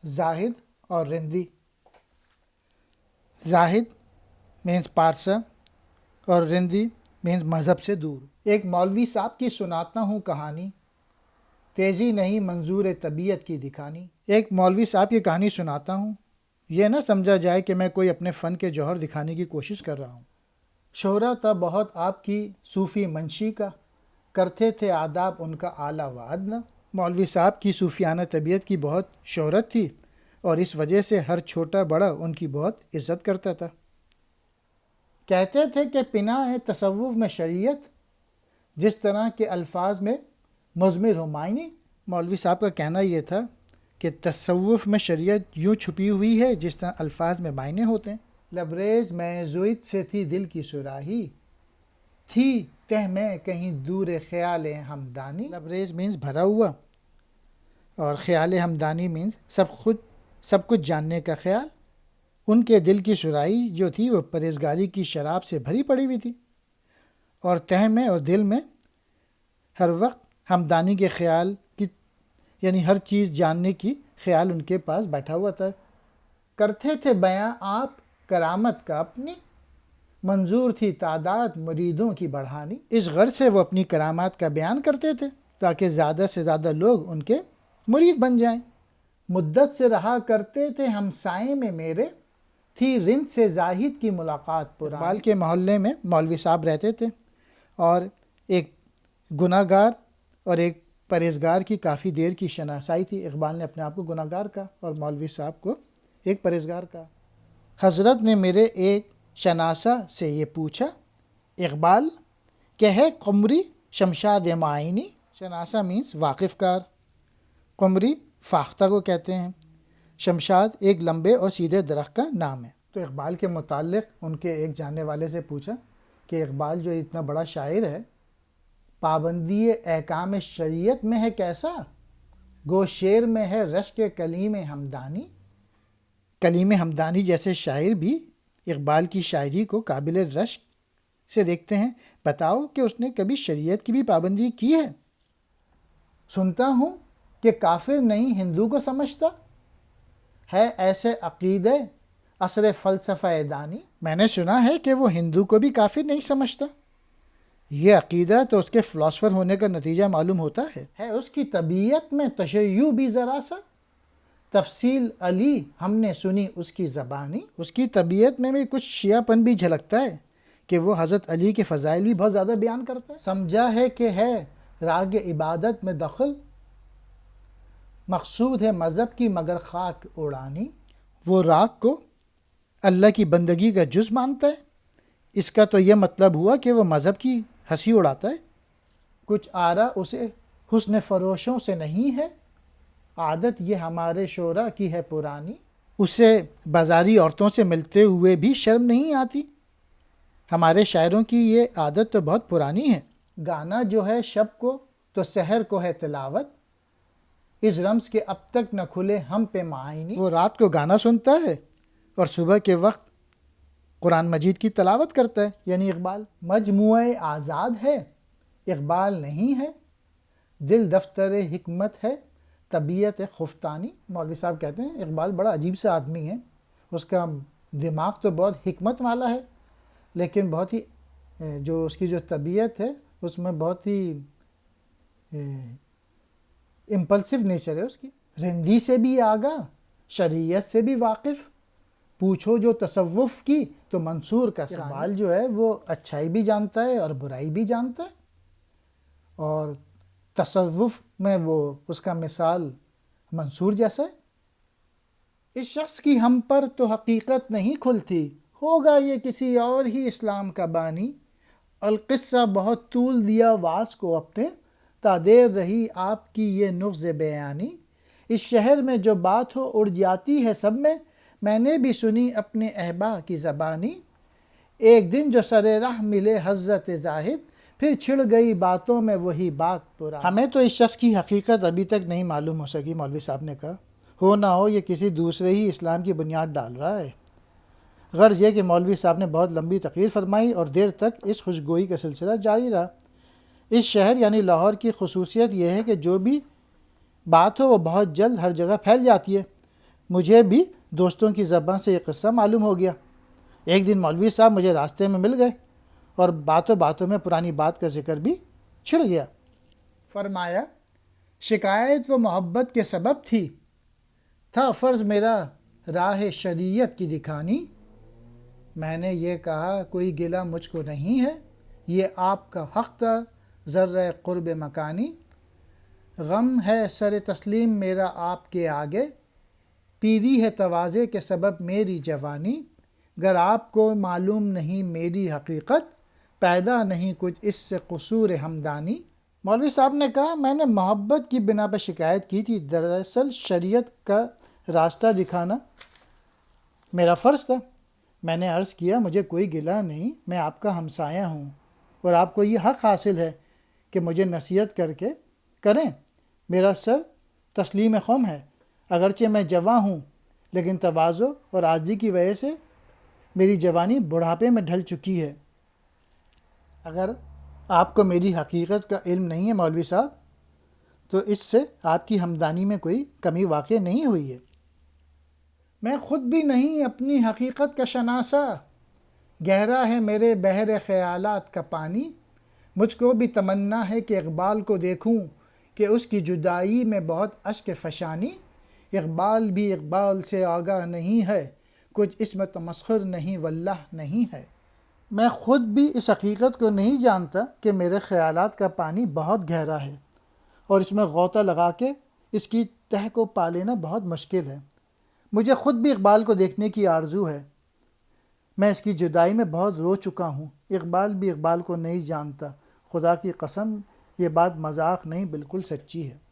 زاہد اور رندی. زاہد مینز پارسا اور رندی مینز مذہب سے دور. ایک مولوی صاحب کی سناتا ہوں کہانی، تیزی نہیں منظور طبیعت کی دکھانی. ایک مولوی صاحب کی کہانی سناتا ہوں، یہ نہ سمجھا جائے کہ میں کوئی اپنے فن کے جوہر دکھانے کی کوشش کر رہا ہوں. شہرہ تھا بہت آپ کی صوفی منشی کا، کرتے تھے آداب ان کا اعلیٰ و ادنیٰ. مولوی صاحب کی صوفیانہ طبیعت کی بہت شہرت تھی اور اس وجہ سے ہر چھوٹا بڑا ان کی بہت عزت کرتا تھا. کہتے تھے کہ پناہ ہے تصوف میں شریعت، جس طرح کے الفاظ میں مضمر ہو معنی. مولوی صاحب کا کہنا یہ تھا کہ تصوف میں شریعت یوں چھپی ہوئی ہے جس طرح الفاظ میں معنی ہوتے ہیں. لبریز میں زوید سے تھی دل کی سراہی، تھی تہ میں کہیں دور خیال ہمدانی. لبریز مینز بھرا ہوا اور خیال ہمدانی مینز سب کچھ جاننے کا خیال. ان کے دل کی سراہی جو تھی وہ پرہیزگاری کی شراب سے بھری پڑی ہوئی تھی، اور تہ میں اور دل میں ہر وقت ہمدانی کے خیال کی، یعنی ہر چیز جاننے کی خیال ان کے پاس بیٹھا ہوا تھا. کرتے تھے بیاں آپ کرامت کا اپنی، منظور تھی تعداد مریدوں کی بڑھانی. اس غرض سے وہ اپنی کرامات کا بیان کرتے تھے تاکہ زیادہ سے زیادہ لوگ ان کے مرید بن جائیں. مدت سے رہا کرتے تھے ہم سائے میں میرے، تھی رند سے زاہد کی ملاقات پرانی. اقبال کے محلے میں مولوی صاحب رہتے تھے اور ایک گناہ گار اور ایک پرہیزگار کی کافی دیر کی شناسائی تھی. اقبال نے اپنے آپ کو گناہ گار کہا اور مولوی صاحب کو ایک پرہیزگار کہا. حضرت نے میرے ایک شناسہ سے یہ پوچھا، اقبال کہ ہے قمری شمشاد معینی. شناسہ مینس واقف کار، قمری فاختہ کو کہتے ہیں، شمشاد ایک لمبے اور سیدھے درخت کا نام ہے. تو اقبال کے متعلق ان کے ایک جاننے والے سے پوچھا کہ اقبال جو اتنا بڑا شاعر ہے، پابندی احکام شریعت میں ہے کیسا، گو شعر میں ہے رشک کلیم ہمدانی. کلیم ہمدانی جیسے شاعر بھی اقبال کی شاعری کو قابل رشک سے دیکھتے ہیں. بتاؤ کہ اس نے کبھی شریعت کی بھی پابندی کی ہے. سنتا ہوں کہ کافر نہیں ہندو کو سمجھتا، ہے ایسے عقیدے عصر فلسفہ دانی. میں نے سنا ہے کہ وہ ہندو کو بھی کافر نہیں سمجھتا. یہ عقیدہ تو اس کے فلاسفر ہونے کا نتیجہ معلوم ہوتا ہے اس کی طبیعت میں تشیع بھی ذرا سا، تفصیل علی ہم نے سنی اس کی زبانی. اس کی طبیعت میں بھی کچھ شیعہ پن بھی جھلکتا ہے کہ وہ حضرت علی کے فضائل بھی بہت زیادہ بیان کرتا ہے. سمجھا ہے کہ ہے راگ عبادت میں دخل، مقصود ہے مذہب کی مگر خاک اڑانی. وہ راگ کو اللہ کی بندگی کا جز مانتا ہے. اس کا تو یہ مطلب ہوا کہ وہ مذہب کی ہنسی اڑاتا ہے. کچھ آرا اسے حسن فروشوں سے نہیں ہے، عادت یہ ہمارے شعراء کی ہے پرانی. اسے بازاری عورتوں سے ملتے ہوئے بھی شرم نہیں آتی. ہمارے شاعروں کی یہ عادت تو بہت پرانی ہے. گانا جو ہے شب کو تو سحر کو ہے تلاوت، اس رمز کے اب تک نہ کھلے ہم پہ معانی. وہ رات کو گانا سنتا ہے اور صبح کے وقت قرآن مجید کی تلاوت کرتا ہے. یعنی اقبال مجموعہ آزاد ہے، اقبال نہیں ہے، دل دفتر حکمت ہے، طبیعت خفتانی. مولوی صاحب کہتے ہیں اقبال بڑا عجیب سا آدمی ہے، اس کا دماغ تو بہت حکمت والا ہے، لیکن بہت ہی جو اس کی جو طبیعت ہے اس میں بہت ہی امپلسو نیچر ہے اس کی. رندی سے بھی آگاہ، شریعت سے بھی واقف، پوچھو جو تصوف کی تو منصور کا ثانی. اقبال جو ہے وہ اچھائی بھی جانتا ہے اور برائی بھی جانتا ہے، اور تصوف میں وہ اس کا مثال منصور جیسا ہے. اس شخص کی ہم پر تو حقیقت نہیں کھلتی، ہوگا یہ کسی اور ہی اسلام کا بانی. القصہ بہت طول دیا واز کو اپنے، تا دیر رہی آپ کی یہ نغز بیانی. اس شہر میں جو بات ہو اڑ جاتی ہے سب میں نے بھی سنی اپنے احبا کی زبانی. ایک دن جو سر راہ ملے حضرت زاہد، پھر چھڑ گئی باتوں میں وہی بات پرانی. ہمیں تو اس شخص کی حقیقت ابھی تک نہیں معلوم ہو سکی. مولوی صاحب نے کہا ہو نہ ہو یہ کسی دوسرے ہی اسلام کی بنیاد ڈال رہا ہے. غرض یہ کہ مولوی صاحب نے بہت لمبی تقریر فرمائی اور دیر تک اس خوشگوئی کا سلسلہ جاری رہا. اس شہر یعنی لاہور کی خصوصیت یہ ہے کہ جو بھی بات ہو وہ بہت جلد ہر جگہ پھیل جاتی ہے. مجھے بھی دوستوں کی زبان سے یہ قصہ معلوم ہو گیا۔ ایک دن مولوی صاحب مجھے راستے میں مل گئے اور باتوں باتوں میں پرانی بات کا ذکر بھی چھڑ گیا۔ فرمایا، شکایت و محبت کے سبب تھا فرض میرا راہ شریعت کی دکھانی۔ میں نے یہ کہا، کوئی گلہ مجھ کو نہیں ہے، یہ آپ کا حق تھا ذرہ قرب مکانی۔ غم ہے سر تسلیم میرا آپ کے آگے، پیری ہے تواضع کے سبب میری جوانی۔ گر آپ کو معلوم نہیں میری حقیقت، پیدا نہیں کچھ اس سے قصور ہمدانی۔ مولوی صاحب نے کہا، میں نے محبت کی بنا پر شکایت کی تھی، دراصل شریعت کا راستہ دکھانا میرا فرض تھا۔ میں نے عرض کیا، مجھے کوئی گلہ نہیں، میں آپ کا ہمسایہ ہوں اور آپ کو یہ حق حاصل ہے کہ مجھے نصیحت کر کے کریں۔ میرا سر تسلیم خم ہے، اگرچہ میں جواں ہوں، لیکن تواضع اور عاجزی کی وجہ سے میری جوانی بڑھاپے میں ڈھل چکی ہے۔ اگر آپ کو میری حقیقت کا علم نہیں ہے مولوی صاحب، تو اس سے آپ کی ہمدانی میں کوئی کمی واقع نہیں ہوئی ہے۔ میں خود بھی نہیں اپنی حقیقت کا شناسا، گہرا ہے میرے بحر خیالات کا پانی۔ مجھ کو بھی تمنا ہے کہ اقبال کو دیکھوں کہ اس کی جدائی میں بہت اشک فشانی۔ اقبال بھی اقبال سے آگاہ نہیں ہے، کچھ اس میں تمسخر نہیں واللہ نہیں ہے۔ میں خود بھی اس حقیقت کو نہیں جانتا کہ میرے خیالات کا پانی بہت گہرا ہے اور اس میں غوطہ لگا کے اس کی تہ کو پا لینا بہت مشکل ہے۔ مجھے خود بھی اقبال کو دیکھنے کی آرزو ہے۔ میں اس کی جدائی میں بہت رو چکا ہوں۔ اقبال بھی اقبال کو نہیں جانتا۔ خدا کی قسم، یہ بات مذاق نہیں، بالکل سچی ہے۔